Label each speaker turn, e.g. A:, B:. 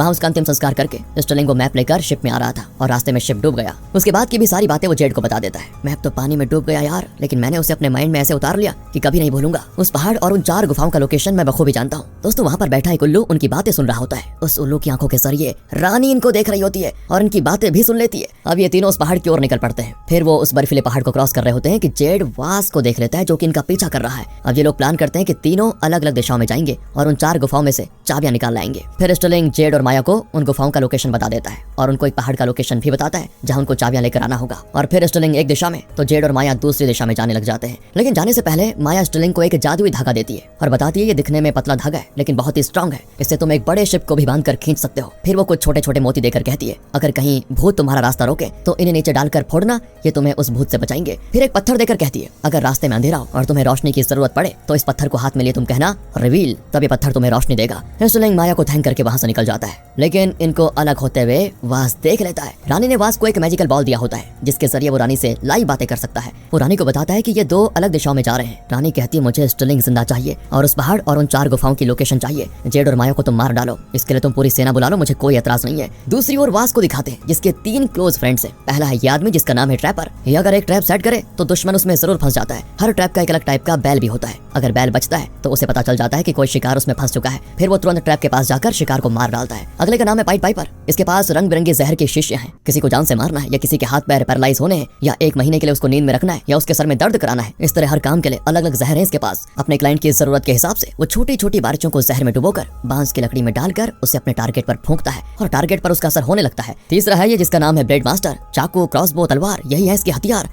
A: वहाँ उसका अंतिम संस्कार करके स्टर्लिंग वो मैप लेकर शिप में आ रहा था और रास्ते में शिप डूब गया। उसके बाद की भी सारी बातें वो जेड को बता देता है। मैप तो पानी में डूब गया यार, लेकिन मैंने उसे अपने माइंड में ऐसे उतार लिया कि कभी नहीं भूलूंगा। उस पहाड़ और उन 4 गुफाओं का लोकेशन मैं बखूबी जानता हूँ। दोस्तों वहाँ पर बैठा एक उल्लू उनकी बातें सुन रहा होता है। उस उल्लू की आंखों के जरिए रानी इनको देख रही होती है और इनकी बातें भी सुन लेती है। अब ये तीनों उस पहाड़ की ओर निकल पड़ते हैं। फिर वो उस बर्फीले पहाड़ को क्रॉस कर रहे होते हैं कि जेड वास को देख लेता है जो कि इनका पीछा कर रहा है। अब ये लोग प्लान करते हैं कि तीनों अलग अलग दिशाओं में जाएंगे और उन 4 गुफाओं में से चाबियां निकाल लाएंगे। फिर स्टर्लिंग जेड और माया को उन गुफाओं का लोकेशन बता देता है और उनको एक पहाड़ का लोकेशन भी बताता है जहां उनको चाबियां लेकर आना होगा। और फिर स्टर्लिंग एक दिशा में तो जेड और माया दूसरी दिशा में जाने लग जाते हैं। लेकिन जाने से पहले माया स्टर्लिंग को एक जादुई धागा देती है और बताती है ये दिखने में पतला धागा है लेकिन बहुत ही स्ट्रांग है, इससे तुम एक बड़े शिप को भी बांध कर खींच सकते हो। फिर वो कुछ छोटे छोटे मोती देकर कहती है अगर कहीं भूत तुम्हारा रास्ता रोके तो इन्हें नीचे डालकर फोड़ना, ये तुम्हें उस भूत से बचाएंगे। फिर एक पत्थर देकर कहती है अगर रास्ते में अंधेरा हो और तुम्हें रोशनी की जरूरत पड़े तो इस पत्थर को हाथ में लिए तुम कहना रिवील, तब ये पत्थर तुम्हें रोशनी देगा। स्टर्लिंग माया को थैंक करके वहां से निकल जाता है। लेकिन इनको अलग होते हुए वास देख लेता है। रानी ने वास को एक मैजिकल बॉल दिया होता है जिसके जरिए वो रानी से लाइव बातें कर सकता है। वो रानी को बताता है कि ये 2 अलग दिशाओं में जा रहे हैं। रानी कहती है मुझे स्टर्लिंग जिंदा चाहिए और उस पहाड़ और उन 4 गुफाओं की लोकेशन चाहिए। जेड और माया को तुम मार डालो, इसके लिए तुम पूरी सेना बुला लो, मुझे कोई एतराज नहीं है। दूसरी ओर वास को दिखाते हैं जिसके 3 क्लोज फ्रेंड्स हैं। पहला है ये आदमी जिसका नाम है ट्रैपर। ये अगर एक ट्रैप सेट करे तो दुश्मन उसमें जरूर फंस जाता है। हर ट्रैप का एक अलग टाइप का बैल भी होता है। अगर बैल बचता है तो उसे पता चल जाता है कि कोई शिकार उसमें फंस चुका है। फिर वो तुरंत ट्रैप के पास जाकर शिकार को मार डालता है। अगले का नाम है पाइट पाइपर। इसके पास रंग बिरंगे जहर के शीशे हैं। किसी को जान से मारना है या किसी के हाथ पैर पैरालाइज होने हैं या 1 महीने के लिए उसको नींद में रखना है या उसके सर में दर्द कराना है, इस तरह हर काम के लिए अलग अलग जहर है इसके पास। अपने क्लाइंट की जरूरत के हिसाब से वो छोटी छोटी बारिशों को जहर में डुबोकर बांस की लकड़ी में डालकर उसे अपने टारगेट पर फूंकता है और टारगेट पर उसका असर होने लगता है। तीसरा है ये जिसका नाम है ब्लेड मास्टर। चाकू, क्रॉसबो, तलवार, यही है इसके हथियार।